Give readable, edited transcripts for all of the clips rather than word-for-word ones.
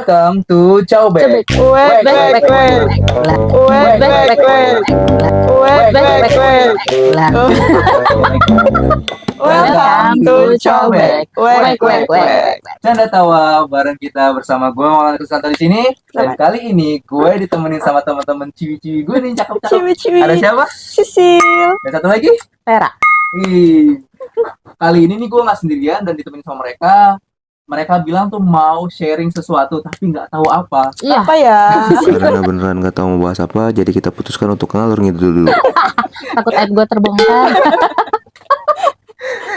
Welcome to Cowbek. Welcome to Cowbek. Canda tawa bareng kita bersama gue Maulana Kristanto di sini. Dan kali ini gue ditemenin sama teman-teman ciwi-ciwi gue nih, cakep-cakep. Ciwi-ciwi. Ada siapa? Sisil. Dan satu lagi? Vera. Ih. Kali ini nih gue nggak sendirian dan ditemenin sama mereka. Mereka bilang tuh mau sharing sesuatu tapi nggak tahu apa. Iya. Apa ya? Karena beneran nggak tahu mau bahas apa, jadi kita putuskan untuk ngalur ngidul dulu. Takut aib gue terbongkar.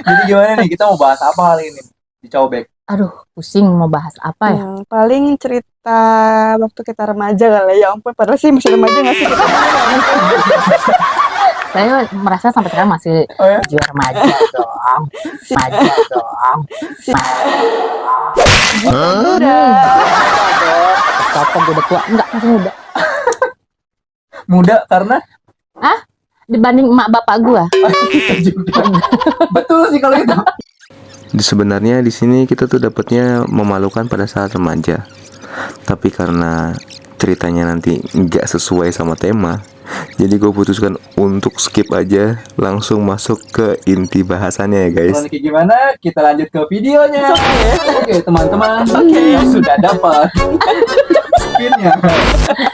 Jadi gimana nih, kita mau bahas apa kali ini di Cowbek? Aduh, pusing mau bahas apa ya? Paling cerita waktu kita remaja kali ya. Ampun, padahal sih masih remaja nggak sih kita? Saya merasa sampai sekarang masih jiwa remaja dong. Remaja dong. Apa gue udah tua? Enggak, masih muda. Muda karena? Dibanding emak bapak gue. Betul sih kalau itu. Sebenarnya di sini kita tuh dapatnya memalukan pada saat remaja. Tapi karena ceritanya nanti nggak sesuai sama tema, jadi gue putuskan untuk skip aja, langsung masuk ke inti bahasannya ya guys. Kalau kayak gimana, kita lanjut ke videonya. Oke, teman-teman, sudah dapat spinnya.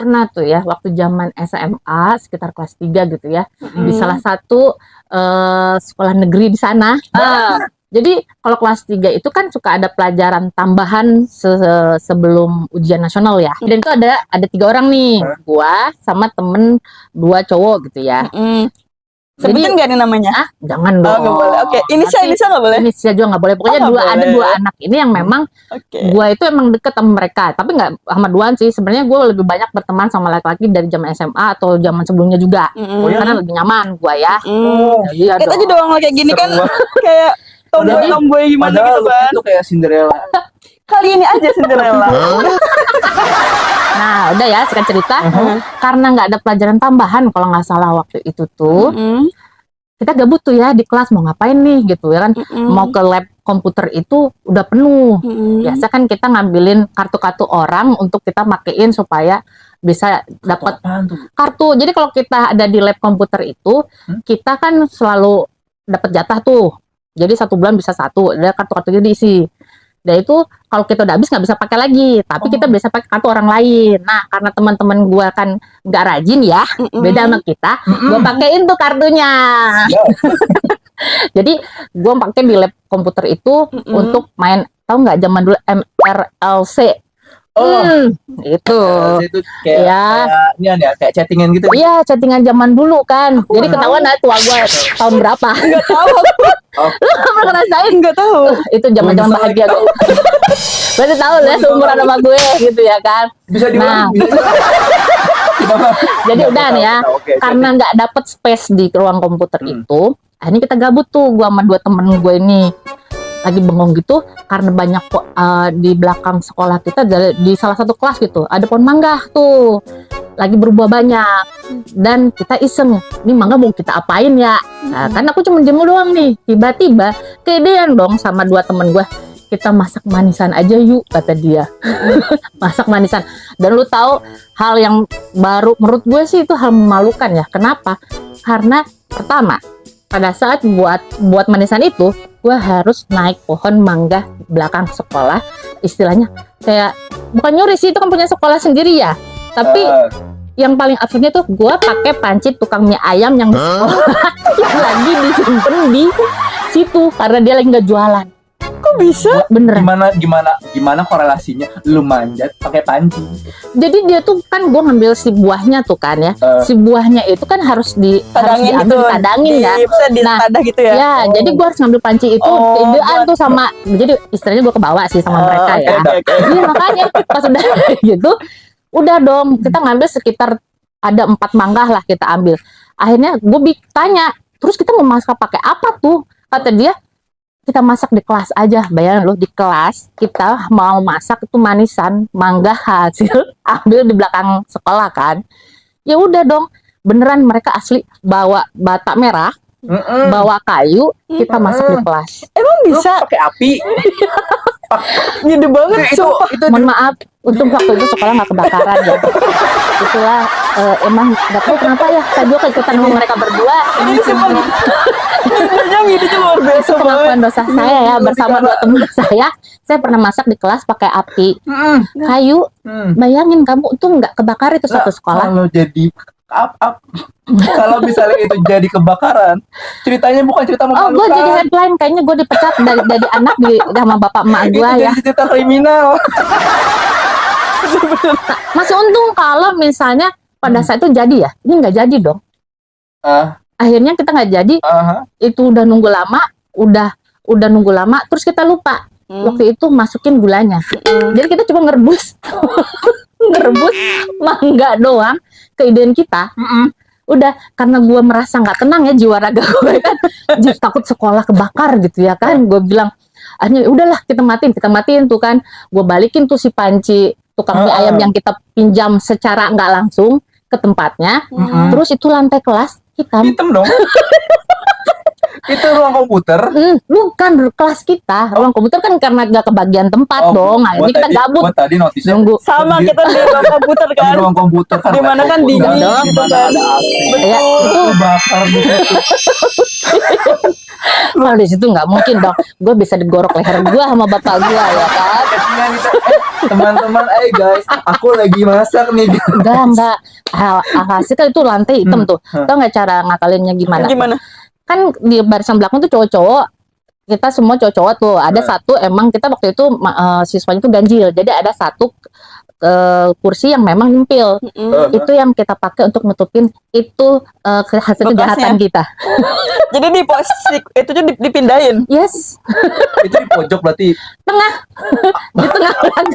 Pernah tuh ya, waktu zaman SMA, sekitar kelas 3 gitu ya, di salah satu sekolah negeri di sana. Jadi kalau kelas 3 itu kan suka ada pelajaran tambahan sebelum ujian nasional ya. Dan itu ada 3 orang nih, gua sama temen 2 cowok gitu ya. Sebutin nggak nih namanya? Jangan dong. Nggak boleh. Oke, inisial nggak boleh. Inisial juga nggak boleh. Pokoknya ada 2 anak ini yang memang gua itu emang deket sama mereka. Tapi nggak sama duaan sih. Sebenarnya gua lebih banyak berteman sama laki-laki dari zaman SMA atau zaman sebelumnya juga. Karena lebih nyaman gua ya. Iya Kita dong. aja doang kayak gini kan kayak tomboy gimana gitu kan. Itu kayak Cinderella. Kali ini aja Cinderella. Nah, udah ya, singkat cerita. Karena nggak ada pelajaran tambahan kalau nggak salah waktu itu tuh. Kita gabut tuh ya di kelas, mau ngapain nih gitu ya kan. Mau ke lab komputer itu udah penuh. Biasa kan kita ngambilin kartu-kartu orang untuk kita makein supaya bisa dapat kartu. Jadi kalau kita ada di lab komputer itu, kita kan selalu dapat jatah tuh. Jadi 1 bulan bisa 1, ada kartu-kartunya diisi. Dan itu kalau kita udah habis nggak bisa pakai lagi, tapi kita bisa pakai kartu orang lain. Nah, karena teman-teman gua kan nggak rajin ya, beda sama kita, gua pakein tuh kartunya. Jadi gua pakai di lab komputer itu untuk main, tahu nggak zaman dulu MRLC? Itu kayak kayak chattingan gitu. Iya, chattingan zaman dulu kan. Jadi ketahuan tua gua tahun berapa? Nggak tahu. Lu pernah ngerasain? Nggak tahu. Itu zaman-zaman bahagia gue. Berarti tahu lah seumuran sama gue gitu ya kan. Bisa diulang. Jadi udah nih ya. Karena nggak dapet space di ruang komputer itu, akhirnya kita gabut tuh gua sama 2 temen gue ini. Lagi bengong gitu karena banyak di belakang sekolah kita, di salah satu kelas gitu ada pohon mangga tuh lagi berbuah banyak, dan kita iseng, ini mangga mau kita apain ya. Nah, kan aku cuma jemur doang nih, tiba-tiba kegedean dong sama 2 temen gue, kita masak manisan aja yuk, kata dia. Masak manisan. Dan lu tahu hal yang baru menurut gue sih itu hal memalukan ya. Kenapa? Karena pertama, pada saat buat manisan itu, gue harus naik pohon mangga belakang sekolah. Istilahnya kayak bukan nyuri sih, itu kan punya sekolah sendiri ya. Tapi yang paling absurdnya tuh gue pakai panci tukang mie ayam yang di sekolah yang lagi disimpan di situ karena dia lagi nggak jualan. Kok bisa? Beneran. Gimana korelasinya lu manjat pakai panci? Jadi dia tuh kan gue ngambil si buahnya tuh kan ya. Si buahnya itu kan harus Tadangin gitu. ditadangin ya. Bisa ditadah gitu ya. Ya, jadi gue harus ngambil panci itu, idean tuh sama, jadi istilahnya gue kebawa sih sama mereka ya. Iya makanya pas udah gitu, udah dong kita ngambil sekitar ada 4 mangga lah kita ambil. Akhirnya gue tanya, terus kita mau masak pakai apa tuh? Kata dia, kita masak di kelas aja. Bayangin loh, di kelas kita mau masak itu manisan mangga hasil ambil di belakang sekolah kan. Ya udah dong, beneran mereka asli bawa bata merah, bawa kayu, kita masak di kelas. Emang bisa? Pakai api. Gede banget. Itu Mohon maaf, untung waktu itu sekolah nggak kebakaran ya. Itulah emang nggak tahu kenapa ya. Saya juga keikutan sama mereka berdua. Ini sebenarnya ini tuh luar biasa banget. Pengakuan dosa saya ya bersama dua teman saya. Saya pernah masak di kelas pakai api kayu. Bayangin kamu tuh nggak kebakar itu satu sekolah. Kalau jadi kalau misalnya itu jadi kebakaran, ceritanya bukan cerita Oh, gue memalukan. jadi headline kayaknya gue dipecat dari anak sama bapak emak Itu gue ya. jadi cerita kriminal. Masih untung kalau misalnya pada saat itu jadi ya. Ini nggak jadi dong. Ah, Akhirnya kita nggak jadi. aha. Itu udah nunggu lama. Udah nunggu lama. Terus kita lupa. Waktu itu masukin gulanya. Jadi kita cuma ngerebus. Ngerebus mangga doang. Keidean kita. Udah karena gue merasa nggak tenang ya jiwa raga gue kan. Takut sekolah kebakar gitu ya kan. Gue bilang akhirnya udahlah kita matiin tuh kan. Gue balikin tuh si panci tukang mie ayam yang kita pinjam secara nggak langsung ke tempatnya. Terus itu lantai kelas hitam. Hitam dong. Itu ruang komputer. Bukan kelas kita. Ruang komputer kan karena nggak kebagian tempat dong. Nah, ini kita gabut Buat tadi notisnya nunggu. Sama kita di ruang komputer di kan. ruang komputer kan. Di mana kan laptop dingin udah, gitu di mana kan. ada AC. Ya, itu Bakar di situ. kalau di situ nggak mungkin dong. Gue bisa digorok leher gue sama bapak gue ya kan. Kasihan kita, teman-teman, guys, aku lagi masak nih. Enggak. Hasil kan itu lantai hitam tuh. Tau nggak cara ngakalinnya gimana? Gimana? Kan di barisan belakang tuh cowok-cowok. Kita semua cowok-cowok tuh. Ada satu emang kita waktu itu siswanya tuh ganjil. Jadi ada satu kursi yang memang nyempil. Itu yang kita pakai untuk nutupin itu hasil kejahatan kita. Jadi di posisi itu tuh dipindahin. Yes, Itu di pojok berarti. di tengah belakang.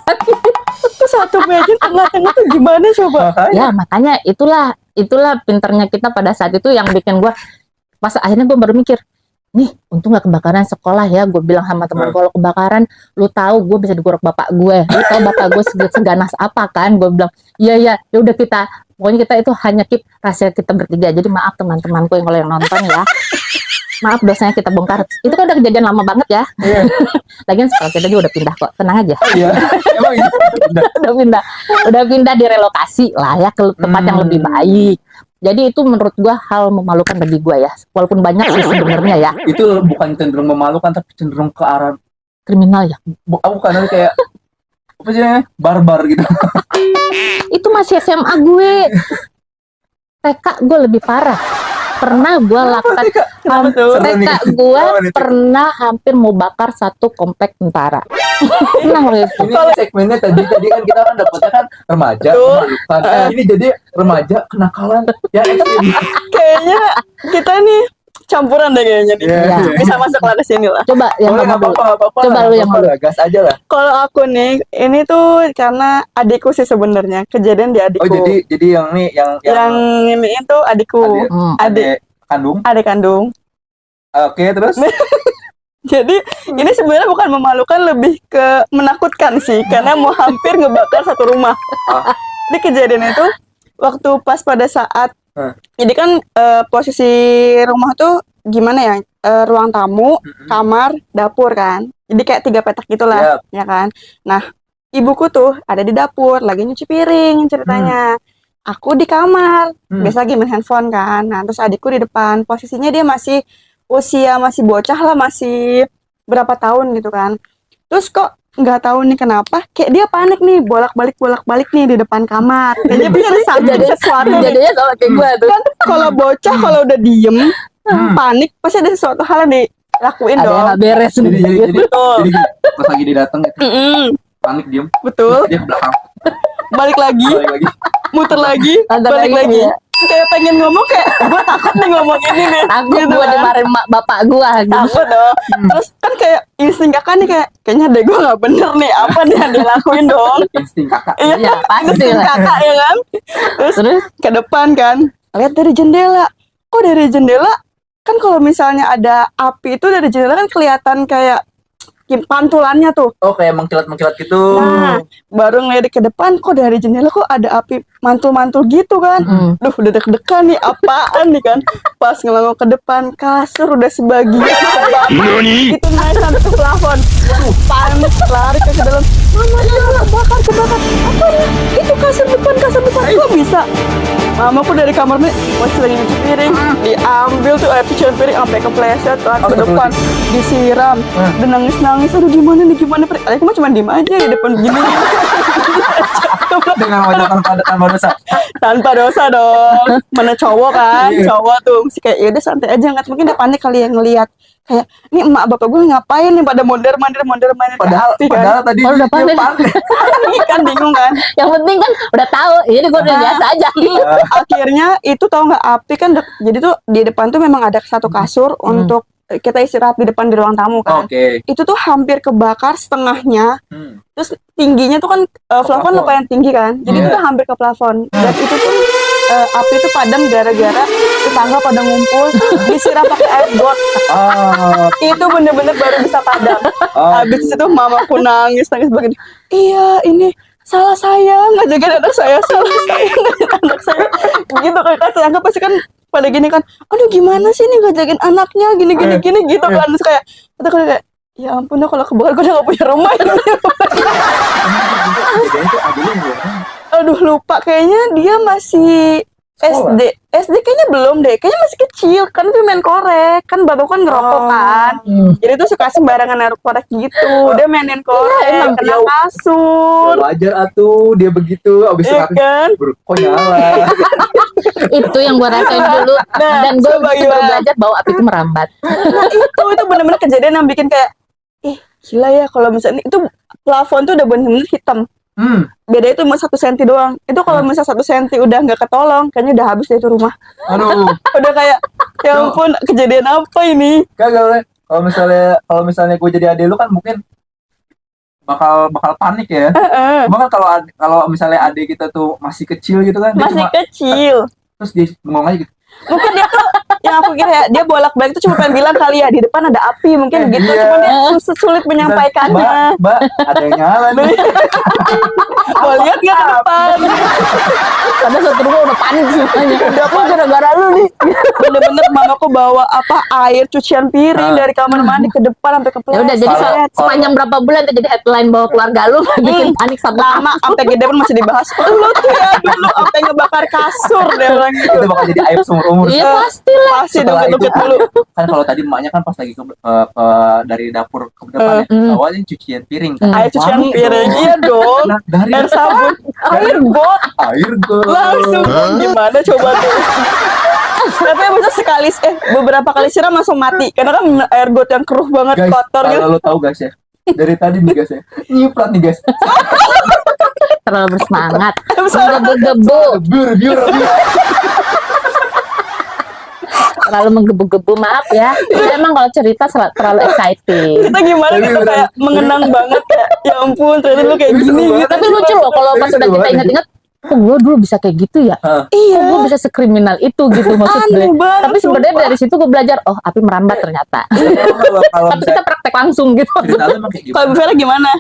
Terus satu meja tengah-tengah tuh gimana coba? Makanya. Ya makanya itulah pinternya kita pada saat itu yang bikin gua pas akhirnya gue baru mikir, nih untung gak kebakaran sekolah ya. Gue bilang sama teman kalau kebakaran lu tahu gue bisa digorok bapak gue, lu tahu bapak gue seganas apa kan. Gue bilang iya ya udah kita pokoknya kita itu hanya keep rahasia kita bertiga. Jadi maaf teman-temanku yang kalau yang nonton ya, maaf dosanya kita bongkar. Itu kan udah kejadian lama banget ya. Iya. Lagian sekolah kita juga udah pindah kok, tenang aja. Iya. Emang itu. udah pindah direlokasi lah ya ke tempat yang lebih baik. Jadi itu menurut gua hal memalukan bagi gua ya, walaupun banyak sih sebenarnya ya. Itu bukan cenderung memalukan tapi cenderung ke arah Kriminal ya. bukan kayak apa sih namanya? Barbar gitu. Itu masih SMA gue. TK gue lebih parah. Pernah gue lakukan Kenapa tuh? Seru nih. TK gue Kenapa nih? pernah hampir mau bakar satu komplek tentara. Pernah waktu itu. Ini segmennya tadi kan kita kan dapetnya kan remaja memalukan. Ini jadi remaja kenakalan ya ekstrim. Kayaknya kita nih campuran deh kayaknya nih. Iya. Bisa masuk lah ke sini lah. Coba yang Boleh, kamu nggak dulu. apa-apa. Coba lu yang Apa-apa lah, gas aja lah. Kalau aku nih, ini tuh karena adikku sih sebenarnya. Kejadian di adikku. Oh jadi yang nih yang ini itu adikku. adik kandung. Adik kandung. Oke, terus Jadi ini sebenarnya bukan memalukan, lebih ke menakutkan sih, karena mau hampir ngebakar satu rumah. Jadi kejadian itu waktu pas pada saat, jadi kan posisi rumah tuh gimana ya, ruang tamu, kamar, dapur kan. Jadi kayak 3 petak gitulah, ya kan. Nah, ibuku tuh ada di dapur, lagi nyuci piring ceritanya. Aku di kamar, biasa lagi main handphone kan. Nah, terus adikku di depan, posisinya dia masih usia masih bocah lah, masih berapa tahun gitu kan. Terus kok nggak tahu nih kenapa, kayak dia panik nih, bolak-balik nih di depan kamar. Kayaknya bisa ada sesuatu nih. Jadinya sama kayak gue tuh. Kan kalau bocah kalau udah diem, panik, pasti ada sesuatu hal yang dilakuin Ada yang dong. nggak beres. jadi Betul. gini, pas lagi dia datang panik diem, Betul. dia ke belakang, Balik lagi, balik lagi. muter lagi, Muter balik lagi, lagi. ya. Kayak pengen ngomong, kayak gue takut nih ngomong ini nih. Takut Gitu gue kan. dimarahin bapak gue gitu. Takut dong. Terus kan kayak insting kakak nih, kayaknya deh gue gak bener nih, apa nih yang dilakuin dong. Insting kakak. Iya pasti Insting lah. kakak ya kan. Terus Terus ke depan kan, lihat dari jendela. Kok dari jendela kan kalau misalnya ada api itu dari jendela kan kelihatan kayak pantulannya tuh. Oh, kayak mengkilat-mengkilat gitu. Nah, baru ngelirik ke depan, kok dari jendela kok ada api mantul-mantul gitu kan. Duh, udah deg-degan nih, apaan nih kan. Pas ngelongok ke depan, kasur udah sebagian terbakar. Itu naik sampai ke plafon. Panik, lari ke dalam. Mama, kebakar. Apa nih? Itu kasur depan. Kok bisa? Mamaku dari kamarnya masih lagi nyuci piring, diambil tuh air cucian piring sampai kepleset kan ke depan, disiram, dan nangis. Aduh gimana nih? Aku mah cuma diem aja di depan gini. Dengan wajah tanpa dosa. Tanpa dosa dong. Mana cowok kan? Cowok tuh mesti kayak ya udah santai aja, nggak mungkin dia panik kali yang ngelihat. Kayak ini emak bapak gue ngapain nih pada mondar-mandir Padahal tadi udah dia panik. Panik kan, bingung kan. Yang penting kan udah tahu, jadi gue udah biasa aja. Akhirnya itu tahu nggak, api kan jadi tuh di depan tuh memang ada satu kasur untuk kita istirahat di depan di ruang tamu kan. Itu tuh hampir kebakar setengahnya. Terus tingginya tuh kan plafon lumayan tinggi kan. Jadi itu tuh hampir ke plafon. Dan itu tuh api itu padam gara-gara tetangga pada ngumpul disiram pakai air got. Itu bener-bener baru bisa padam. Habis itu mamaku nangis begini. Iya, ini salah saya ngajakin anak saya, anak saya. Gitu kan tetangga pasti kan pada gini kan. Aduh gimana sih nih ngajakin anaknya gini gitu kan. Terus kayak ya ampun dah, kalau kebakar gue udah gak punya rumah ini. Aduh lupa, kayaknya dia masih SD kayaknya belum deh, kayaknya masih kecil kan. Dia main korek kan, bapak kan ngerokok kan, jadi tuh suka sembarangan naruh korek gitu. Dia mainin korek kena kasur. Wajar atuh dia begitu. Abis Iya kan? kok nyala. Itu yang gue rasain dulu. Dan gue baru belajar bahwa api itu merambat. Nah itu bener-bener kejadian yang bikin kayak gila ya, kalau misalnya itu plafon tuh udah bener-bener hitam. Beda itu cuma 1 senti doang. Itu kalau misalnya 1 senti udah nggak ketolong, kayaknya udah habis deh itu rumah. Aduh. Udah kayak ya ampun, kejadian apa ini? Kagak. Kalau misalnya gue jadi adik lu kan mungkin bakal panik ya. Cuma kan kalau misalnya adik kita tuh masih kecil gitu kan. Masih kecil. Terus dia ngomong aja gitu. Mungkin dia tuh yang aku kira ya, dia bolak-balik tuh cuma pengen bilang kali ya di depan ada api mungkin gitu. Iya. Cuma dia sulit menyampaikannya. Mbak, ada yang nyala nih. Mau lihat nggak ke depan? Karena satu rumah udah panik semuanya. Udah gara-gara lu nih. Bener-bener mamaku bawa air cucian piring dari kamar mandi ke depan sampai ke Ya udah, jadi sepanjang berapa bulan tuh jadi headline bahwa keluarga lu bikin panik satu lama sampai gede pun masih dibahas. Lu tuh ya dulu sampai ngebakar kasur deh orang gitu. Itu bakal jadi aib seumur umur. Iya pasti lah. Pasti Setelah itu dukit dulu. kan kalau tadi emaknya kan pas lagi ke dari dapur ke depan awalnya cucian piring kan. Air cucian Wangi piring dong. iya dong. Nah, dari Air sabun, air got, air got langsung gimana coba tuh. Tapi maksudnya beberapa kali siram langsung mati karena kan air got yang keruh banget, guys, kotor gitu. kalau lo tahu guys ya, dari tadi nih guys ya, nyiprat nih guys. Terlalu bersemangat. Bersama- Menggebu-gebu. Biur. Terlalu menggebu-gebu, maaf ya. Emang kalau cerita terlalu exciting. Kita gimana gitu kayak mengenang banget kayak ya ampun ternyata lu kayak gini gitu. Tapi lucu loh kalau pas udah kita ingat-ingat, kok gue dulu bisa kayak gitu ya? Iya. Kok gue bisa sekriminal itu gitu maksud gue. Aneh banget, Tapi sebenarnya sumpah. dari situ gue belajar, oh api merambat ternyata. Kalau Tapi kita praktek langsung gitu. cerita lu emang kayak Kalau Bu Vera gimana?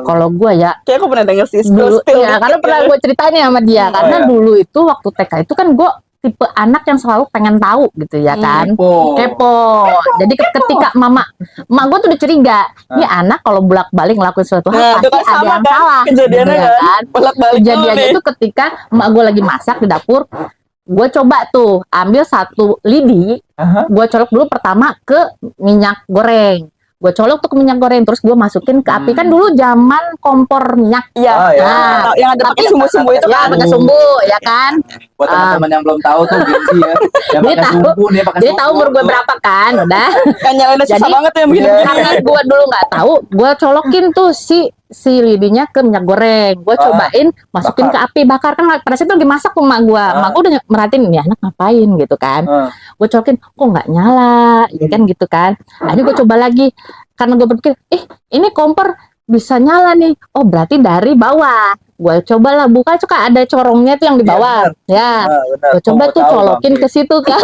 Kalau gue ya Kayak aku pernah denger sih dulu spill ya, karena pernah gue ceritain sama dia. Karena iya. dulu itu waktu TK itu kan gue tipe anak yang selalu pengen tahu gitu ya kan. Kepo. Jadi ketika mak gue tuh udah curiga, ini anak kalau bolak-balik ngelakuin suatu hal Nah, itu pasti kan ada sama yang kan salah. kejadiannya gitu ya kan. Bolak-balik dulu Kejadiannya nih. itu ketika emak gue lagi masak di dapur, gue coba tuh ambil 1 lidi, gue colok dulu pertama ke minyak goreng. Gue colok tuh ke minyak goreng, terus gue masukin ke api. Kan dulu zaman kompor minyak. Iya. ya. Nah, Yang ada pakai sumbu-sumbu itu ya kan. pakai sumbu ya kan. Buat teman-teman yang belum tahu tuh Gensi ya, yang Dia pakai tahu. sumbu nih, pakai Dia sumbu tahu umur gue tuh. berapa kan, udah. Kan nyalainnya susah Jadi, banget ya begini iya. Karena gue dulu nggak tahu, gue colokin tuh si lidinya ke minyak goreng. Gue cobain masukin ke api bakar. Kan pada saat itu lagi masak tuh emak gue. Emak gue udah merhatiin nih anak ngapain gitu kan. Gue colokin, kok nggak nyala, ya kan gitu kan. Akhirnya gue coba lagi, karena gue berpikir, ini kompor bisa nyala nih. Oh berarti dari bawah. Gue cobalah buka, suka ada corongnya tuh yang di bawah. Ya, benar. gue coba Oh, tuh tahu, colokin Bang. ke situ kan.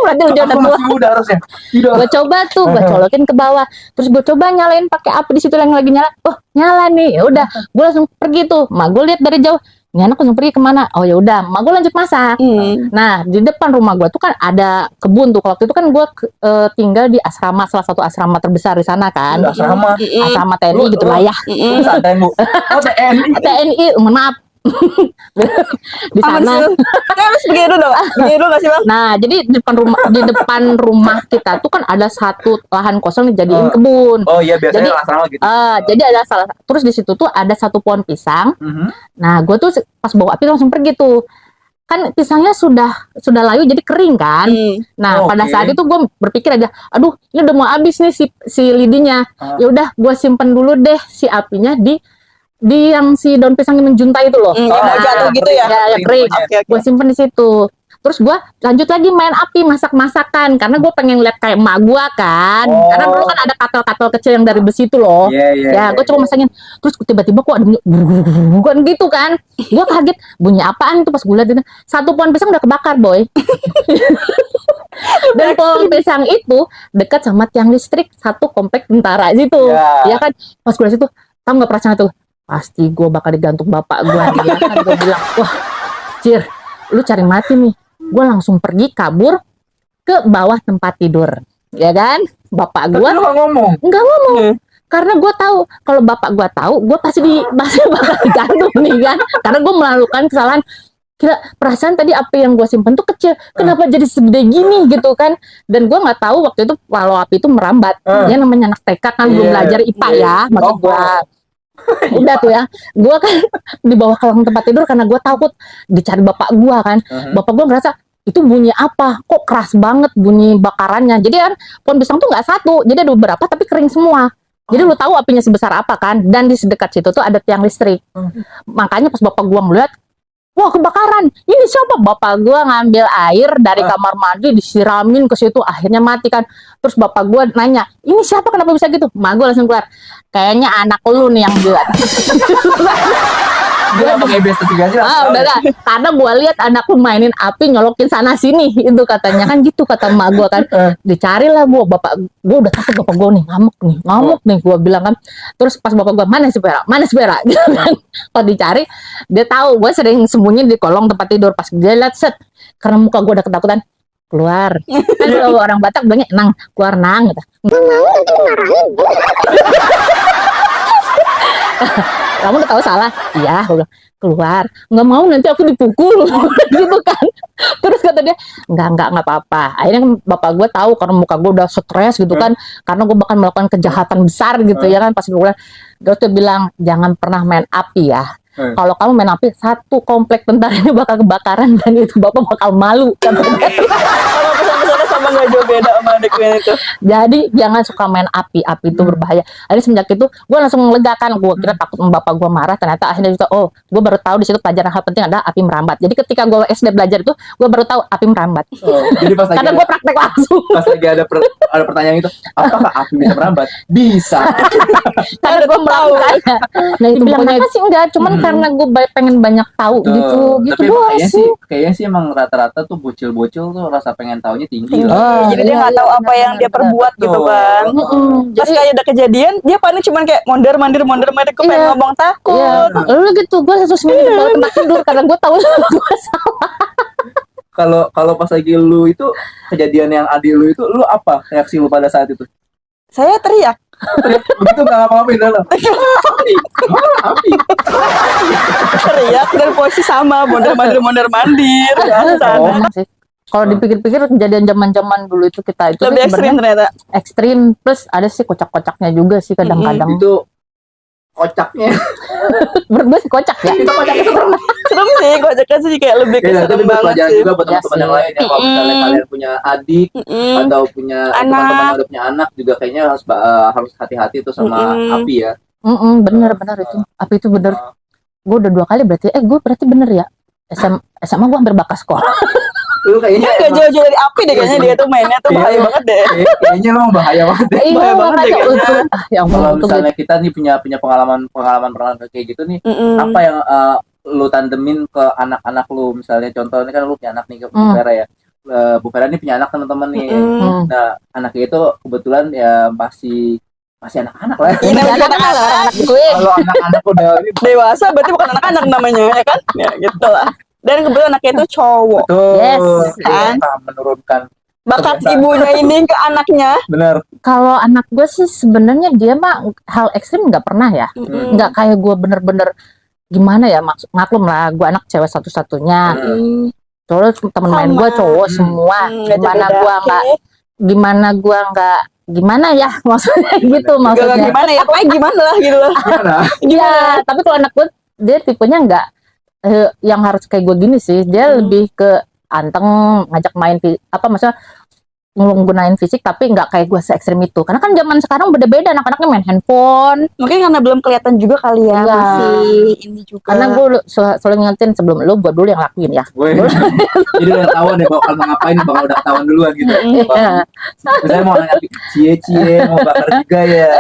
Berarti udah Aku tua. masih muda harusnya. Tidak. Gue coba tuh, gue colokin ke bawah. Terus gue coba nyalain pakai api di situ yang lagi nyala. Oh nyala nih. Ya udah, gue langsung pergi tuh. Mak gue lihat dari jauh. Ini anak langsung pergi kemana? Oh ya udah, mak gue lanjut masak. Nah di depan rumah gue tuh kan ada kebun tuh. Waktu itu kan gue tinggal di asrama, salah satu asrama terbesar di sana kan. Asrama. Asrama TNI gitu lah ya. Santai, Bu. Oh, TNI. TNI, mohon maaf. Di sana. Harus begitu dong. Begitu nggak sih Bang? Nah, jadi di depan rumah kita tuh kan ada satu lahan kosong dijadiin kebun. Oh iya, biasanya Jadi, asrama gitu. Jadi ada terus di situ tuh ada satu pohon pisang. Mhm. Nah, gue tuh pas bawa api langsung pergi tuh. Kan pisangnya sudah layu jadi kering kan. Nah, pada Oke. saat itu gue berpikir aja, aduh, ini udah mau habis nih si lidinya. Ya udah, gue simpen dulu deh si apinya di yang si daun pisang yang menjuntai itu loh. Yang mau jatuh gitu ya? Ya, kering. Oke, oke. Gue simpen di situ. Terus gue lanjut lagi main api, masak-masakan karena gue pengen lihat kayak emak gue kan. Oh. Karena dulu kan ada katel-katel kecil yang dari besi itu loh. Ya, gue coba masakin. Terus tiba-tiba kok ada bunyi bukan gitu kan. Gue kaget, bunyi apaan tuh pas gue lihat itu. Satu pohon pisang udah kebakar, boy. Dan pohon pisang itu dekat sama tiang listrik satu komplek tentara situ. Ya kan, pas gue lihat situ, tahu nggak perasaan tuh? Pasti gue bakal digantung bapak gue. Ya kan, gue bilang, wah, Cir, lu cari mati nih. Gue langsung pergi kabur ke bawah tempat tidur, ya kan? Bapak gue Tapi lu nggak ngomong. nggak ngomong, karena gue tahu kalau bapak gue tahu, gue pasti bakal digantung nih kan? Karena gue melakukan kesalahan. Kira perasaan tadi api yang gue simpen tuh kecil, kenapa jadi segede gini gitu kan? Dan gue nggak tahu waktu itu kalau api itu merambat. Ya namanya anak TK kan belum belajar IPA ya, maksud gue. Udah tuh ya, gue kan di bawah kolong tempat tidur karena gue takut dicari bapak gue kan. Bapak gue ngerasa itu bunyi apa, kok keras banget bunyi bakarannya. Jadi kan pohon pisang tuh nggak satu, jadi ada beberapa tapi kering semua. Jadi lu tahu apinya sebesar apa kan. Dan di sedekat situ tuh ada tiang listrik. Makanya pas bapak gue melihat, wah kebakaran, ini siapa? Bapak gue ngambil air dari kamar mandi disiramin ke situ, akhirnya mati kan. Terus bapak gue nanya, ini siapa, kenapa bisa gitu? Mak gue langsung keluar, kayaknya anak lu nih yang buat. Dia nggak pakai investigasi langsung. Udah gak, karena gue lihat anakku mainin api nyolokin sana sini, itu katanya kan gitu kata emak gue kan. Dicarilah gue, bapak gue udah takut, bapak gue nih ngamuk nih gue bilang kan. Terus pas bapak gue, mana si Vera gitu kan. Kalau dicari dia tahu gue sering sembunyi di kolong tempat tidur. Pas dia lihat set, karena muka gue udah ketakutan, keluar. Kan kalau orang Batak bilangnya nang, keluar nang gitu. Kamu udah tahu salah? Iya, aku bilang, keluar. Nggak mau nanti aku dipukul. Gitu kan. Terus kata dia, nggak apa-apa. Akhirnya kan bapak gue tahu karena muka gue udah stres gitu kan. Karena gue bakal melakukan kejahatan besar gitu ya kan. Pas gue bilang, dia tuh bilang, jangan pernah main api ya. Kalau kamu main api, satu komplek tentara ini bakal kebakaran dan itu bapak bakal malu. Sama pesan-pesannya sama nggak jauh beda sama adiknya itu. Jadi jangan suka main api itu berbahaya. Akhirnya semenjak itu gue langsung melegakan. Gue kira takut bapak gue marah, ternyata akhirnya juga gue baru tahu di situ pelajaran hal penting adalah api merambat. Jadi ketika gue SD belajar itu, gue baru tahu api merambat. Jadi pas lagi Karena gue praktek langsung. pas lagi ada pertanyaan itu, apakah api bisa merambat? Bisa. Karena gue melakukannya. Nah itu bilang apa sih enggak, cuman karena gue pengen banyak tahu gitu Tapi doang kayaknya sih emang rata-rata tuh bocil-bocil tuh rasa pengen taunya tinggi lah. Jadi dia nggak tahu apa yang dia perbuat gitu Bang. Pas kayak ada kejadian, dia paling cuman kayak mondar mandir, gue pengen ngomong takut. Lalu gitu, gue langsung sembunyi di bawah tempat tidur karena gue tahu gue salah. Kalau pas lagi lu itu kejadian yang adik lu itu, lu apa reaksi lu pada saat itu? Saya teriak. Begitu nggak ngapa-ngapain dalam. Api. Teriak dan posisi sama, mondar mandir. Emang sih. Kalau dipikir-pikir kejadian zaman-zaman dulu itu kita itu Lebih ekstrim ternyata. Ekstrim, plus ada sih kocak-kocaknya juga sih kadang-kadang. Itu kocaknya. Menurut gue sih kocak ya. Itu kocaknya itu serem. Serem sih, kocaknya sih kayak lebih ke Ya, tapi serem buat banget pelajaran sih. juga buat teman-teman yang lain ya. Kalau misalnya kalian punya adik atau punya teman-teman yang udah punya anak juga kayaknya harus hati-hati tuh sama api ya. Bener itu. Api itu bener. Gue udah 2 kali berarti. Gue berarti bener ya. SMA gue hampir bakal sekolah. Lu kayaknya Dia nggak jauh-jauh dari api deh kayaknya, dia tuh mainnya tuh bahaya Iya. banget deh. kayaknya lu bahaya banget deh. Iya, Bahaya banget makanya deh kayaknya. untung. Ya ampun, Kalau untung misalnya kita nih punya pengalaman kayak gitu nih, Mm-mm. apa yang lu tandemin ke anak-anak lu? Misalnya contohnya kan lu punya anak nih ke Bu Vera ya. Bu Vera ini punya anak teman-teman nih. Mm-mm. Nah, anaknya itu kebetulan ya masih anak-anak lah. Ini Jangan masih anak anak-anak. gue. Kalau anak-anak udah ini Dewasa berarti bukan anak-anak namanya, ya kan? Ya gitu lah. Dan kebetulan anaknya itu cowok. betul. Yes. Kan menurunkan Bakat kebiasaan. ibunya ini ke anaknya. Bener. Kalau anak gue sih sebenarnya dia mah hal ekstrim nggak pernah ya. Mm-mm. Nggak kayak gue bener-bener gimana ya, maklum lah gue anak cewek satu-satunya. Mm. Terus temen main gue cowok semua. Nggak Gimana beda. gue nggak, gimana gue nggak, gimana ya maksudnya gitu Gak maksudnya. gimana ya, pokoknya gimana lah gitu lah. Gimana? Iya, tapi kalau anak gue dia tipenya nggak yang harus kayak gue gini sih. Dia lebih ke anteng, ngajak main apa maksudnya menggunain fisik, tapi nggak kayak gue se ekstrim itu. Karena kan zaman sekarang beda-beda, anak-anaknya main handphone. Mungkin karena belum kelihatan juga kali ya, Iya. masih ini juga. Karena gue selalu ngingetin sebelum lu, gue dulu yang lakuin ya. Gue jadi udah ketahuan deh bakal mau ngapain, bakal udah ketahuan duluan gitu. Iya. Misalnya mau nanya cie mau bakar juga ya.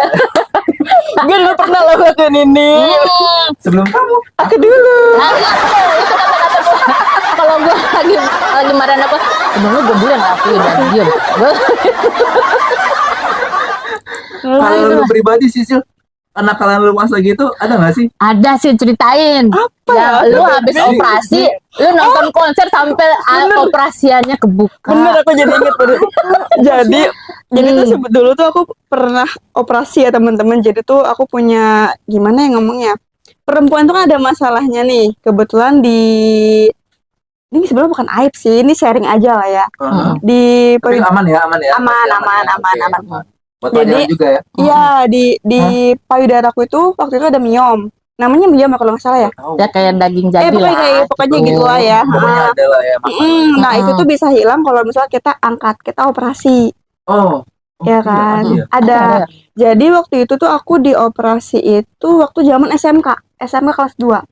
gue dulu pernah lakukan ini. Sebelum kamu Aku dulu. Nah, itu kata-kata gue. Kalau gue lagi marah apa, sebelum lu gue dulu yang lakuin dan diem. kalau lu pribadi sih Sil, kenakalan lu masa gitu ada nggak sih? Ada sih, ceritain. Apa Ya, ya? lu habis operasi, lu nonton konser sampai operasiannya kebuka. Bener, aku jadi inget baru. jadi tuh dulu tuh aku pernah operasi ya teman-teman. Jadi tuh aku punya, gimana ya ngomongnya, perempuan tuh kan ada masalahnya nih. Kebetulan ini sebenarnya bukan aib sih, ini sharing aja lah ya. Di Tapi aman ya. aman. Oke. Buat Jadi, pelajaran juga ya. Iya, di payudaraku itu waktu itu ada miom. Namanya miom ya kalau nggak salah ya. Tahu. Ya kayak daging jadi Pokoknya gitu lah ya. Pokoknya ada lah ya masalah. Nah, itu tuh bisa hilang kalau misalnya kita angkat, kita operasi. Oh. Ya kan? Iya. Ada. Jadi waktu itu tuh aku dioperasi itu waktu zaman SMK kelas 2.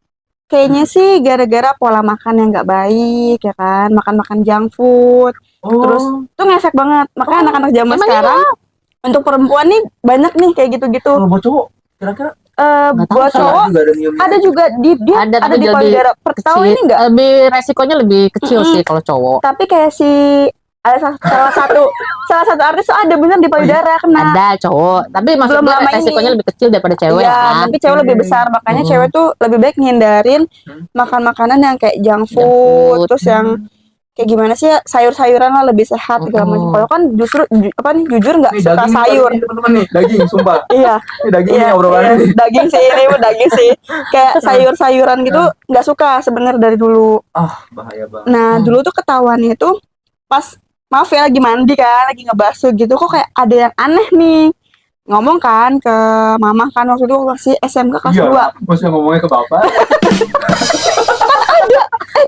Kayaknya sih gara-gara pola makan yang nggak baik ya kan, makan junk food. Terus tuh ngefek banget. Makanya anak-anak zaman sekarang untuk perempuan nih banyak nih kayak gitu-gitu. Kalau buat cowok kira-kira Buat cowok juga ada miomnya. ada juga dia Ada, ada tapi di lebih payudara. Tahu ini enggak? Lebih resikonya lebih kecil sih kalau cowok. Tapi kayak ada salah satu artis tuh ada bener di payudara kena. Ada cowok, tapi maksudnya lama ini. resikonya lebih kecil daripada cewek Iya, kan. tapi cewek lebih besar. Makanya cewek tuh lebih baik ngindarin makan makanan yang kayak junk food, terus yang kayak gimana sih ya, sayur-sayuran lah lebih sehat segala macam. Kalau kan justru jujur nggak Nih, suka daging sayur. nih, teman-teman nih, daging sumpah. Iya. Ini dagingnya obrolannya nih. Daging sih ini daging sih. Kayak sayur-sayuran gitu nggak suka sebenarnya dari dulu. Bahaya banget. Nah, dulu tuh ketahuannya itu pas maaf ya lagi mandi kan, lagi ngebasuh gitu, kok kayak ada yang aneh nih. Ngomong kan ke mama kan waktu itu masih SMK kelas 2. Maksudnya ngomongnya ke bapak.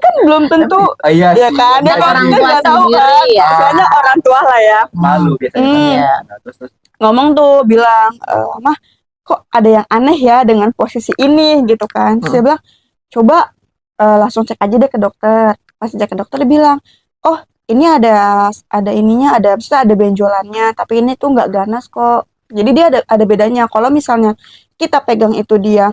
Kan belum tentu Iya ya sih. kan, ya kan orang kita tua nggak tahu sendiri kan. ya. Soalnya orang tua lah ya. Malu biasanya. Iya. Nah, terus Ngomong tuh bilang, mah kok ada yang aneh ya dengan posisi ini gitu kan. Terus dia bilang, coba langsung cek aja deh ke dokter. Pas cek ke dokter dia bilang, oh ini ada ininya, maksudnya ada benjolannya, tapi ini tuh nggak ganas kok. Jadi dia ada bedanya. Kalau misalnya kita pegang itu dia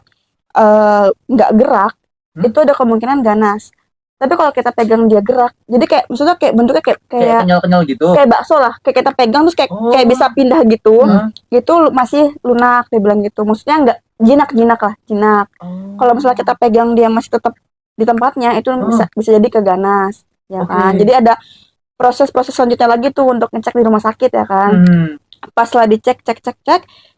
nggak gerak, itu ada kemungkinan ganas. Tapi kalau kita pegang dia gerak, jadi kayak maksudnya kayak bentuknya kayak kenyal-kenyal gitu. kayak bakso lah, kayak kita pegang terus kayak bisa pindah gitu, gitu masih lunak dia bilang gitu. Maksudnya nggak jinak lah, jinak. Kalau misalnya kita pegang dia masih tetap di tempatnya, itu bisa jadi keganas, ya kan. Jadi ada proses selanjutnya lagi tuh untuk ngecek di rumah sakit ya kan. Pas lah dicek,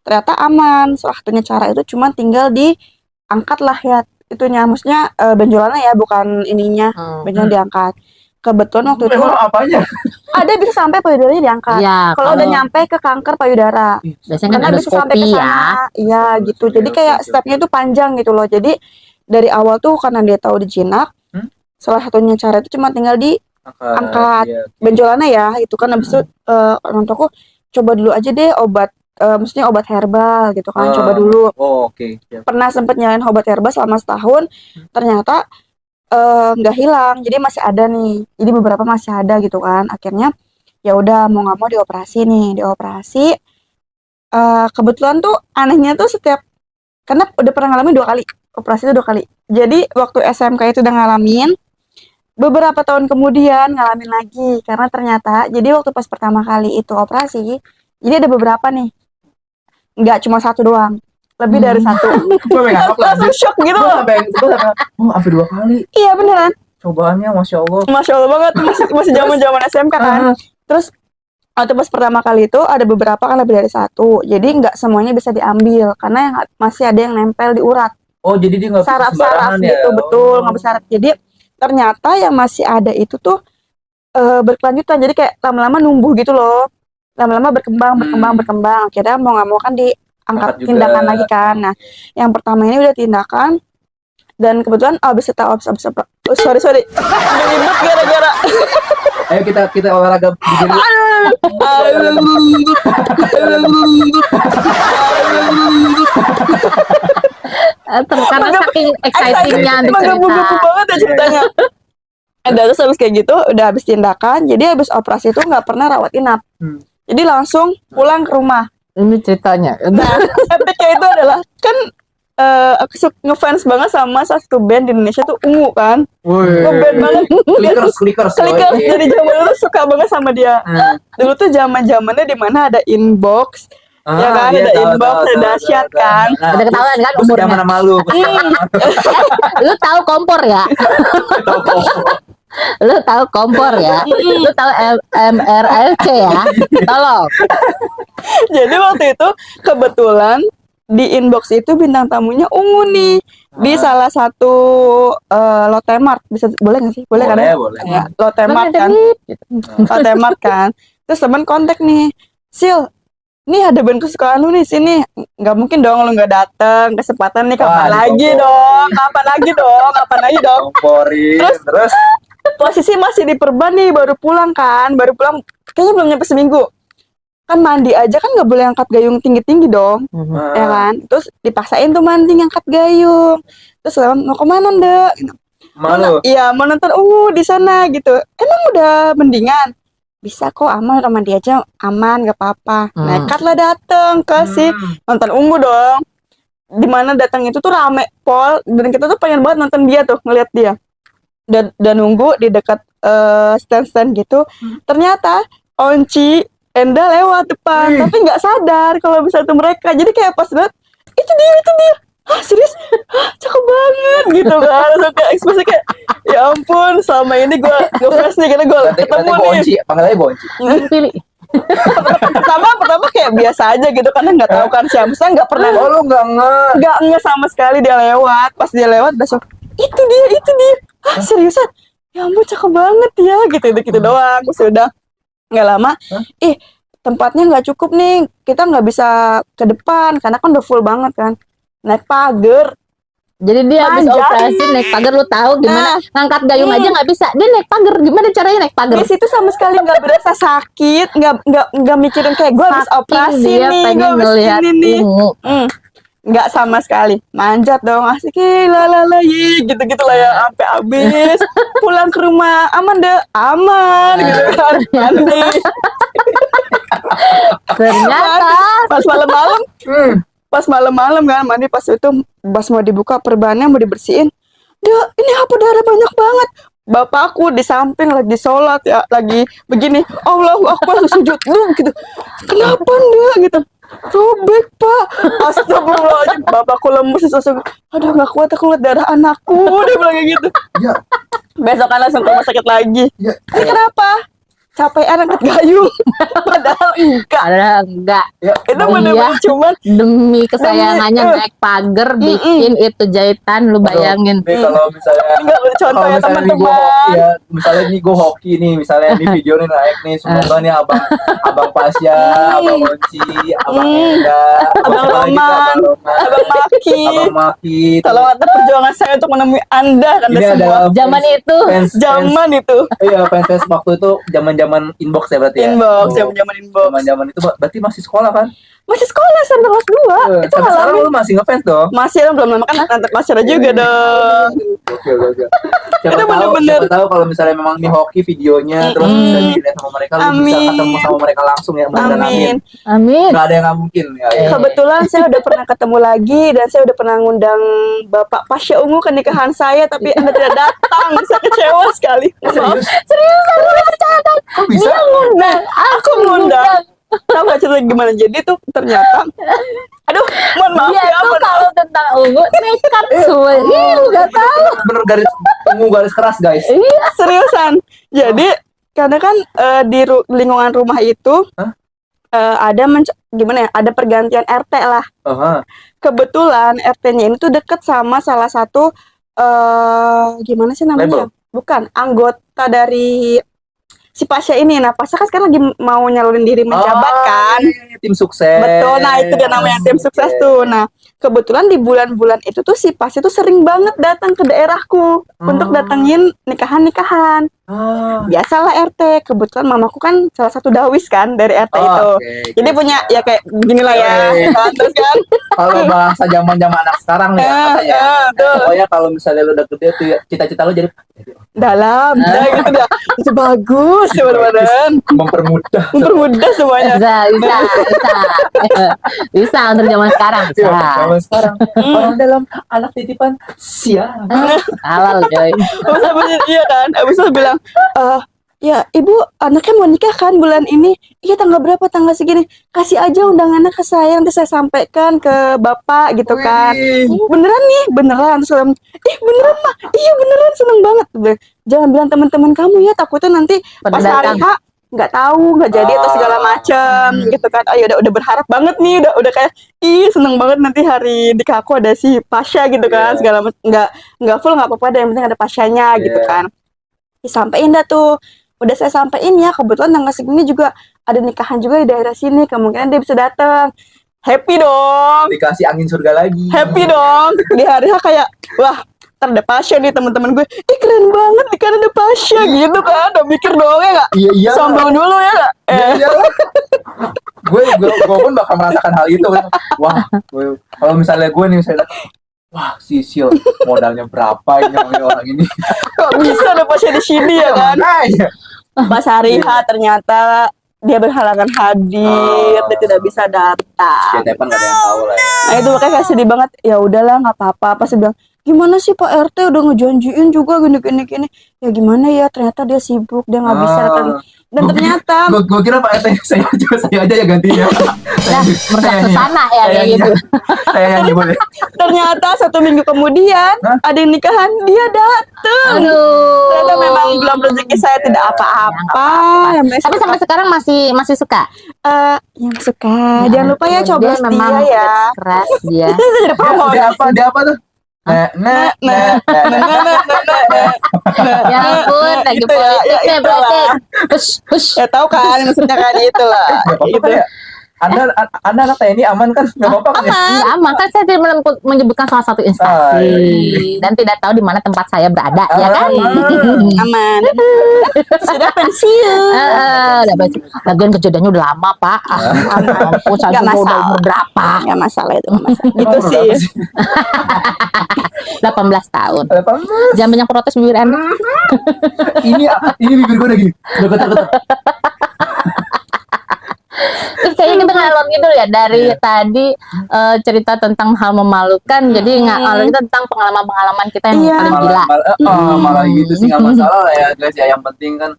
ternyata aman. Satu-satunya cara itu cuma tinggal diangkat lah ya itunya, maksudnya benjolannya ya, bukan ininya, benjolan diangkat. Kebetulan waktu itu apanya? ada bisa sampai payudaranya diangkat. Ya, Kalau udah nyampe ke kanker payudara, biasanya kan karena bisa sampai ke endoskopi ya. sana. Iya gitu. Jadi kayak stepnya itu panjang gitu loh. Jadi dari awal tuh karena dia tahu dijinak, salah satunya cara itu cuma tinggal diangkat benjolannya ya. Itu kan habis itu orang tuaku coba dulu aja deh obat, maksudnya obat herbal gitu kan, coba dulu. Oke. Pernah sempet nyalain obat herbal selama setahun, ternyata nggak hilang, jadi masih ada nih. Jadi beberapa masih ada gitu kan. Akhirnya ya udah mau nggak mau dioperasi nih, dioperasi. Kebetulan tuh anehnya tuh karena udah pernah ngalamin 2 kali, operasi itu 2 kali. Jadi waktu SMK itu udah ngalamin, beberapa tahun kemudian ngalamin lagi karena ternyata jadi waktu pas pertama kali itu operasi, jadi ada beberapa nih, nggak cuma satu doang, lebih dari satu. Gue pengen apa Langsung shock gitu gue loh. sampai sampai 2 kali Iya beneran. cobaannya, masya Allah. Masya Allah banget, masih zaman SMK kan. Terus waktu pas pertama kali itu ada beberapa kan lebih dari satu, jadi nggak semuanya bisa diambil karena yang masih ada yang nempel di urat, Oh jadi dia nggak bisa saraf-saraf sembarangan ya? gitu, betul, Oh. nggak bisa saraf. Jadi ternyata yang masih ada itu tuh berkelanjutan, jadi kayak lama-lama numbuh gitu loh, lama-lama berkembang. Akhirnya mau nggak mau kan diangkat Angkat juga. tindakan lagi kan. Nah, yang pertama ini udah tindakan, dan kebetulan abis sorry ribut gara-gara Ayo kita olahraga berdiri. Karena saking excitingnya untuk cerita. menggebu-gebu banget ya ceritanya. Terus habis kayak gitu udah habis tindakan, jadi habis operasi itu nggak pernah rawat inap, jadi langsung pulang ke rumah. Ini ceritanya. Nah, epic itu adalah kan aku ngefans banget sama satu band di Indonesia tuh, Ungu kan. Ngeband banget. Clickers. Dari zaman dulu suka banget sama dia. Dulu tuh zaman-zamannya di mana ada inbox. Ya kan, ada inbox, ada dahsyat kan. Udah ketahuan kan Gue umurnya. zaman sama lu. Lu tahu kompor ya? Lu tahu kompor ya? Lu tahu MRLC ya? Tolong. Jadi waktu itu kebetulan di inbox itu bintang tamunya Ungu nih, di salah satu Lotte Mart. Bisa boleh nggak sih? Boleh kan? Boleh. Ya, Lotte Mart kan. Lotte Mart kan. Terus teman kontak nih, Sil, nih ada band kesukaan lu nih sini. Nggak mungkin dong lu nggak dateng, kesempatan nih kapan lagi dong. Komporin. Terus Posisi masih di Perban nih, baru pulang, kayaknya belum nyampe seminggu. Kan mandi aja kan nggak boleh angkat gayung tinggi-tinggi dong, ya kan? Terus dipaksain tuh mandi ngangkat gayung. Terus mau kemana Ndek? malu. Iya, mau nonton Ungu di sana gitu. Emang udah mendingan? Bisa kok, aman, udah mandi aja aman, gak apa-apa. Nekat lah dateng ke si nonton Ungu dong. Dimana datang itu tuh rame pol, dan kita tuh pengen banget nonton dia tuh, ngeliat dia. Dan nunggu di dekat stand-stand gitu. Ternyata Onci Enda lewat depan, tapi nggak sadar kalau bisa tuh mereka. Jadi kayak pas banget, itu dia. Hah, serius? Hah, cakep banget gitu kan. Langsung kayak ekspresi kayak, ya ampun, selama ini gue ngefans nih karena gue ketemu nih. Panggil aja Bonci. Pilih. Pertama kayak biasa aja gitu, karena nggak tahu kan siapa. Misalnya nggak pernah, Oh lu nggak nggak sama sekali dia lewat. Pas dia lewat besok, itu dia. Hah, seriusan? Ya ampun, cakep banget ya, gitu doang. Terus udah nggak lama, tempatnya nggak cukup nih, kita nggak bisa ke depan karena kan udah full banget kan, naik pagar. Jadi dia habis Manjat. operasi naik pagar, lu tahu gimana? Ngangkat gayung aja nggak bisa. Dia naik pagar, gimana caranya naik pagar? Di situ sama sekali nggak berasa sakit, nggak mikirin kayak gue habis operasi dia nih, gue pengen habis ngelihat ini nih. Ungu. Nggak sama sekali, manjat dong, asik, gitu lah ya, sampai habis. Pulang ke rumah, aman deh, aman gitu kan, mandi. Ternyata Pas malam-malam kan mandi, pas itu pas mau dibuka perbannya mau dibersihin, dia ini apa darah banyak banget. Bapakku di samping lagi sholat ya, lagi begini, Allahu Akbar, sujud gitu. Kenapa Nda gitu? Robek Pak. Astagfirullahaladzim. Bapakku lemes langsung, aduh nggak kuat aku lihat darah anakku. Dia bilang kayak gitu. Ya. Besok kan langsung ke rumah sakit lagi. Ya. Ini kenapa? Capean angkat gayung. Padahal enggak. Ya. Itu bener-bener cuman Demi kesayangannya Demi, naik pagar bikin itu jahitan, lu bayangin. Nih kalau misalnya enggak contoh ya teman-teman. Ya misalnya nih gue hoki nih, misalnya di video nih naik nih, semoga nih abang Pasya, abang Monci, abang Enda, Abang Roman, Abang Maki. abang Maki. Tolong ada perjuangan saya untuk menemui Anda kan Ini semua. adalah Zaman itu Zaman itu. Iya, fans waktu itu zaman zaman inbox ya berarti ya. Inbox, zaman inbox. Zaman itu berarti masih sekolah kan? Masih sekolah sampai kelas 2. Itu Sampai sekarang ngalamin. lu masih ngefans dong? Masih belum lama kan nanti pacaran juga dong. Oke. Siapa Itu tahu, bener-bener. siapa tahu kalau misalnya memang di hoki videonya terus bisa dilihat sama mereka, lu bisa Amin. ketemu sama mereka langsung ya. Mudah-mudahan Amin. Amin. Gak ada yang nggak mungkin ya. Kebetulan saya udah pernah ketemu lagi dan saya udah pernah ngundang Bapak Pasya Ungu ke nikahan saya, tapi Anda tidak datang. Saya kecewa sekali. Maaf. Serius? Kok bisa? Dia ngundang, Aku ngundang. Tahu gak cerita gimana? Jadi tuh ternyata, aduh, mohon maaf Dia ya, tuh mohon maaf. kalau tentang ungu nekat semua. Ih, nggak tahu. Bener garis keras guys. Iya. Seriusan. Jadi karena kan di lingkungan rumah itu Hah? ada gimana ya? Ada pergantian RT lah. Aha. Kebetulan RT-nya ini tuh deket sama salah satu gimana sih namanya? Label. Bukan, anggota dari si Pasha ini. Nah, Pasha kan sekarang lagi mau nyalurin diri menjabat kan. iya, tim sukses. Betul, nah itu dia namanya tim sukses tuh. Nah, kebetulan di bulan-bulan itu tuh si Pasha tuh sering banget datang ke daerahku untuk datengin nikahan-nikahan. Biasalah RT, kebetulan mamaku kan salah satu dawis kan dari RT itu. Oke, Jadi oke. punya ya kayak ginilah ya. Oke. Kan, terus kan. Kalau bahasa zaman anak sekarang nih katanya. Tuh. Pokoknya kalau misalnya lu udah gede tuh ya, cita-cita lu jadi Dalam, dah gitu dah. Itu bagus sebenarnya. Mempermudah semuanya. Bisa untuk zaman sekarang bisa. Zaman sekarang orang dalam anak titipan siap. Halal coy. Iya kan. Abis itu bilang, ya ibu anaknya mau nikah kan bulan ini. Iya tanggal berapa, tanggal segini. Kasih aja undangannya ke saya, nanti saya sampaikan ke bapak gitu kan. Beneran nih, beneran. Terus bilang, beneran mah, iya beneran, seneng banget. Jangan bilang teman-teman kamu ya, takutnya nanti pas hari H nggak tahu, nggak jadi atau segala macam gitu kan. Ayo udah berharap banget nih, udah kayak seneng banget nanti hari nikah aku ada si Pasha gitu kan. Segala nggak full nggak apa-apa, yang penting ada Pashanya gitu kan. Disampein dah tuh, udah saya sampein ya, kebetulan tanggal segini juga ada nikahan juga di daerah sini, kemungkinan dia bisa datang. Happy dong, Dikasih angin surga lagi. happy dong. Di hari H kayak wah, ntar ada Pasha nih, teman-teman gue, keren banget nih kan ada Pasha gitu kan. Udah mikir dong ya nggak? Iya. Sombong dulu ya nggak? Iya. gue pun bakal merasakan hal itu. Wah, kalau misalnya gue nih wah, sisil modalnya berapa ini orang ini? Kok bisa ada Pasha di sini ya kan? Makanya. Pas hari H ternyata dia berhalangan hadir, dia tidak bisa Ya datang. Tepan gak ada yang tahu lah ya. Nah itu makanya kayak sedih banget. Ya udahlah nggak apa-apa. Pas dia bilang, gimana sih Pak RT udah ngejanjiin juga gini. Ya gimana ya, ternyata dia sibuk, dia nggak bisa datang. Dan ternyata Gue kira Pak RT saya aja ya gantinya. Nah, merasa ke sana ya kayak gitu. Saya nyanyi boleh. ternyata 1 minggu kemudian ada yang nikahan, dia datang. Aduh. Ternyata memang belum rezeki saya tidak apa-apa. Tapi sampai sekarang masih suka. Yang suka. Jangan lupa ya coblos Dia dia, memang ya. keras dia. Itu jadi promo. Dia apa tuh? Nah. Ya ampun, lagi Gitu ya, politik ya deh itulah. berarti. Hush. Ya tahu kan maksudnya kan itu lah. Gitu. Ya. Anda anak TNI aman kan? Gak apa-apa kan ya? Enggak aman kan, saya tidak menyebutkan salah satu instansi dan tidak tahu di mana tempat saya berada, ya kan? Aman. Sudah pensiun. Udah baca. Lagian kejadiannya udah lama, Pak. Ampun, saya Nggak juga udah masalah. umur berapa? Nggak masalah itu, nggak masalah. Itu Umur sih. berapa 18 tahun. Apa? Jangan banyak protes bibir Anda. Ini bibir gue udah gini. Deket. Kayaknya kita ngalor ngidul ya dari tadi cerita tentang hal memalukan, jadi ngalor kita tentang pengalaman-pengalaman kita yang Iya. paling gila. Malah gitu sih nggak masalah lah ya guys ya. Yang penting kan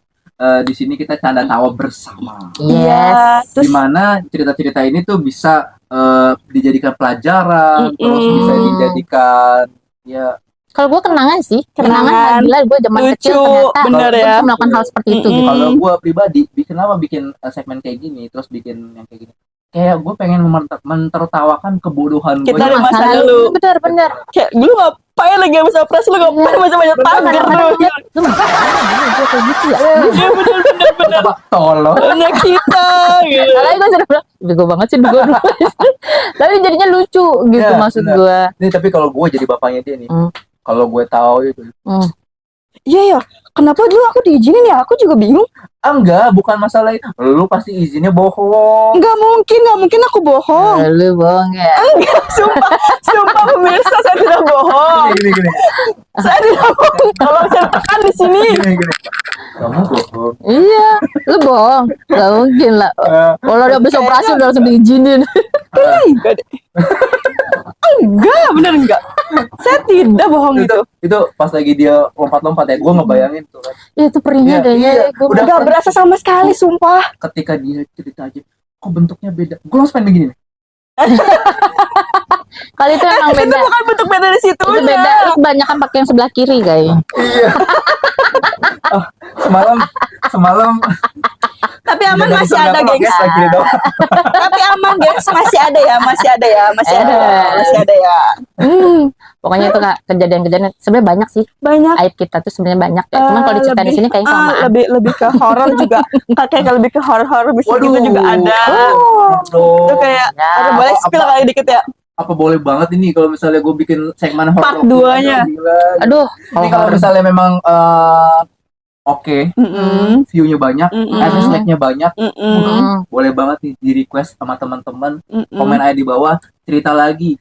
di sini kita canda tawa bersama. Yes. Terus Dimana cerita-cerita ini tuh bisa dijadikan pelajaran, terus bisa dijadikan ya Kalau gue kenangan sih, Kenangan. kenangan gila gue zaman Lucu, kecil ternyata bener gue ya. bisa melakukan hal seperti itu gitu. kalau gue pribadi bikin segmen kayak gini, terus bikin yang kayak gini, kayak gue pengen mentertawakan kebodohan gue. Kita dari masa Masa lalu. bener. kayak lu ngapain lagi habis operasi, lu ngapain macam-macam tagar lu. Lu gue kayak gitu ya. Iya bener. Coba tolong. Anak kita gitu. Kalau gue sudah bilang, bego banget sih gue. Tapi jadinya lucu gitu Ya, maksud bener. gue. Nih tapi kalau gue jadi bapaknya dia nih, kalau gue tahu itu Iya ya, kenapa dulu aku diizinin ya? Aku juga bingung. Enggak, bukan masalah itu. Lu pasti izinnya bohong. Nggak mungkin aku bohong. Lu bohong ya. Enggak, sumpah pemirsa saya tidak bohong. Gini. Saya tidak bohong. Tolong saya tekan di sini. Gini. Kamu bohong. Iya, lu bohong. Gak mungkin lah. Kalau udah habis operasi udah langsung diizinin. Enggak deh. Enggak, bener enggak. Saya tidak bohong itu. Itu pas lagi dia lompat-lompat ya, gue ngebayangin tuh kan. Ya itu perihnya Iya, kayaknya. iya. Gua Udah Enggak berasa sama sekali, sumpah. Ketika dia cerita aja, kok bentuknya beda. Gue langsung pengen begini. Kali itu emang Itu beda. bukan bentuk beda di situ. Itu beda. Itu banyak kan pakai yang sebelah kiri kayaknya. Iya. Semalam Tapi aman tidak masih bisa ada, pakai gengs. sebelah kiri doang. Tapi aman, gengs. Masih ada ya. Masih ada ya. Pokoknya itu Kak, kejadian-kejadian sebenarnya banyak sih. Banyak. Aib kita tuh sebenarnya banyak ya. Cuman kalau diceritain di sini kayaknya kelamaan. lebih ke horor juga. Kayak lebih ke horor bisa gitu juga ada. Itu kayak Ya. ada boleh spill kali dikit ya. Apa boleh banget ini kalau misalnya gue bikin segmen horor Part 2-nya. Gila. Aduh, Ini kalau misalnya memang oke, Mm-mm. view-nya banyak, Mm-mm. like-nya banyak, Mm-mm. boleh banget nih di request sama teman-teman, Mm-mm. komen aja di bawah, cerita lagi.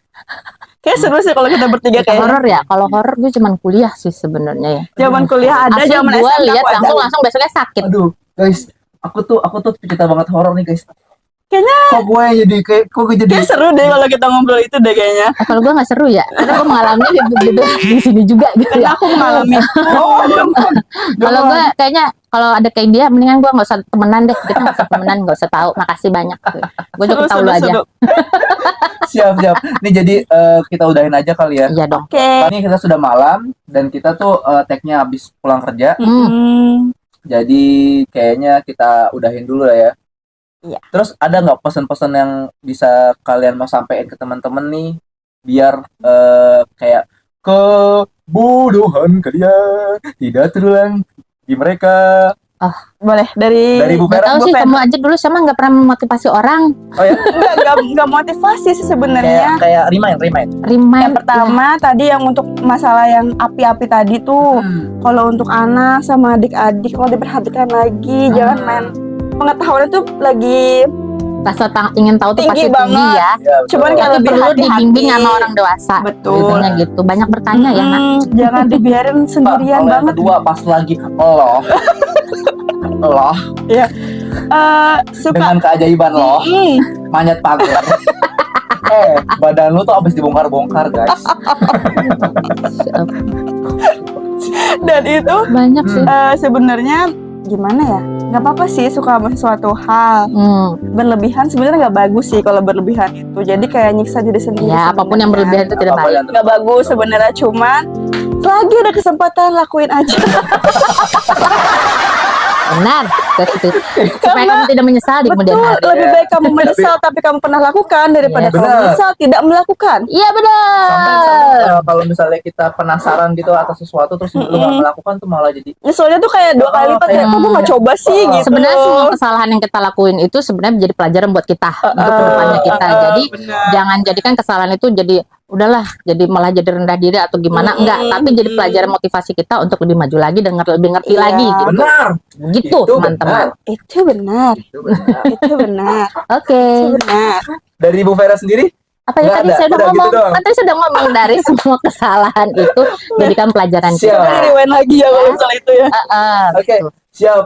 Kayak seru sih kalau kita bertiga kayak horor ya. Kalau horor gue cuman kuliah sih sebenarnya ya. zaman kuliah ada, Asli zaman gue SMA lihat aku ada. langsung besoknya sakit. Aduh, guys, aku tuh pecinta banget horor nih, guys. Kayaknya Kok gue jadi kok gue jadi kayak seru deh kalau kita ngobrol itu deh kayaknya. Kalau gue nggak seru ya, karena gue mengalami di sini juga gitu Karena ya. aku mengalami. Kalau gue kayaknya kalau ada kayak dia, mendingan gue nggak usah temenan deh. Kita nggak usah temenan, nggak usah tahu. Makasih banyak. Gue cukup tahu lu aja. siap. Nih jadi kita udahin aja kali ya. Iya dong. Oke. Ini kita sudah malam dan kita tuh tag-nya habis pulang kerja. Jadi kayaknya kita udahin dulu lah ya. Iya. Terus ada nggak pesan-pesan yang bisa kalian mau sampaikan ke teman-teman nih biar kayak kebodohan kalian tidak terulang di mereka. Boleh dari Dari Bu Gak Vera. tahu sih, kamu aja dulu sama nggak pernah memotivasi orang. Oh ya, enggak motivasi sih sebenarnya. kayak remind. Remind. Yang pertama tadi yang untuk masalah yang api-api tadi tuh, kalau untuk anak sama adik-adik kalau diperhatikan lagi, jangan main pengetahuan itu lagi Rasa ingin tahu tuh Tinggi pasti tinggi banget. ya. Ya, Cuman kayak Tapi lebih perlu hati-hati. dibimbing sama orang dewasa. Betul. Intinya gitu. Banyak bertanya ya nak. Jangan dibiarin sendirian Kalau yang banget. kedua pas lagi loh Suka dengan keajaiban loh Mm. manjat pagar. Badan lu tuh abis dibongkar-bongkar guys. Dan itu Banyak sih. sebenarnya gimana ya? Nggak apa-apa sih suka sama sesuatu hal. Berlebihan sebenarnya nggak bagus sih kalau berlebihan itu. Jadi kayak nyiksa diri sendiri. Ya apapun yang berlebihan itu tidak Apapun baik. yang nggak bagus sebenarnya, cuman selagi ada kesempatan lakuin aja. Benar. Supaya kamu tidak menyesal di kemudian Betul, hari. lebih baik kamu menyesal tapi kamu pernah lakukan daripada Iya, kamu benar. menyesal tidak melakukan. Iya benar. sampai kalau misalnya kita penasaran gitu atas sesuatu terus lu nggak melakukan tuh malah jadi Nyeselnya tuh kayak 2 kali lipat kayak kok gue nggak coba sih gitu. Sebenarnya semua kesalahan yang kita lakuin itu sebenarnya menjadi pelajaran buat kita untuk kedepannya kita. Jadi jangan jadikan kesalahan itu jadi udahlah jadi malah jadi rendah diri atau gimana enggak, tapi jadi pelajaran motivasi kita untuk lebih maju lagi dan lebih ngerti Iya. lagi gitu. benar. Gitu Itu teman-teman. Itu benar. Itu benar. Oke. Itu benar. Dari Bu Vera sendiri Apa ya Nggak tadi ada, saya udah udah gitu ngomong, doang. kan tadi sudah ngomong dari semua kesalahan itu jadikan pelajaran Siap. kita. Coba di rewind lagi ya kalau misalnya itu ya. oke siap.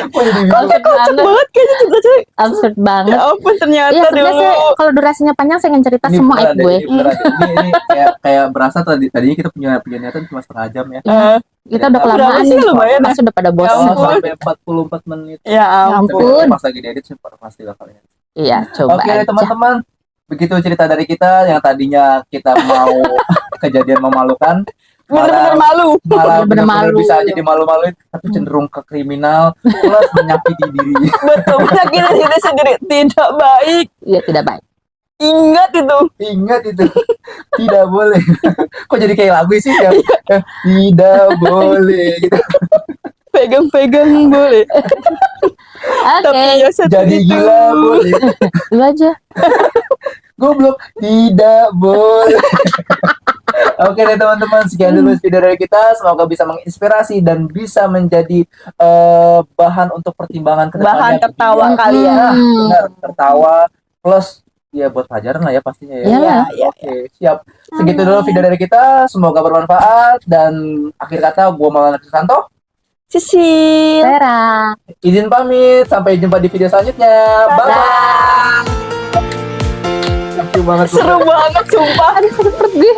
Kok jadi bingung? Absurd Kocak banget, banget kayaknya cerita-cerita. absurd Ya banget. ampun ternyata Iya sebenarnya dulu. sih kalau durasinya panjang saya ingin cerita Ini semua beneran aib deh, gue. ini beneran. Ini kayak berasa tadinya kita punya niatan cuma setengah jam ya. Kita udah Berapa kelamaan sih nih, lumayan ya? pasti udah pada Oh, bosan. ampun. sampai 44 menit. Ya ampun. ampun. Tapi pas lagi diedit sih pasti lah kalian. Iya, coba Oke aja. teman-teman, begitu cerita dari kita yang tadinya kita mau kejadian memalukan, Bener-bener malah malu. Bener-bener benar-benar malu. bisa jadi malu-maluin, tapi cenderung ke kriminal plus menyakiti diri. Betul, menyakiti diri sendiri tidak baik. Iya tidak baik. Ingat itu. Ingat itu, tidak boleh. Kok jadi kayak lagu sih ya? Tidak boleh. Gitu. Pegang-pegang boleh. Oke, Tapi ya Jadi seperti itu. gila boleh. lu aja. Goblok, tidak boleh. Oke deh teman-teman, sekian dulu video dari kita. Semoga bisa menginspirasi dan bisa menjadi bahan untuk pertimbangan ke Bahan depannya. tertawa Iya. kalian. Nah, benar, tertawa plus ya buat pelajaran lah ya pastinya ya. Iyalah. Iya, Oke, siap. Segitu dulu video dari kita. Semoga bermanfaat dan akhir kata gua Maulana Krisanto Sisil. Vera. izin pamit. Sampai jumpa di video selanjutnya. Bye bye. Lucu banget. Seru banget sumpah. Aduh, sakit perut gue.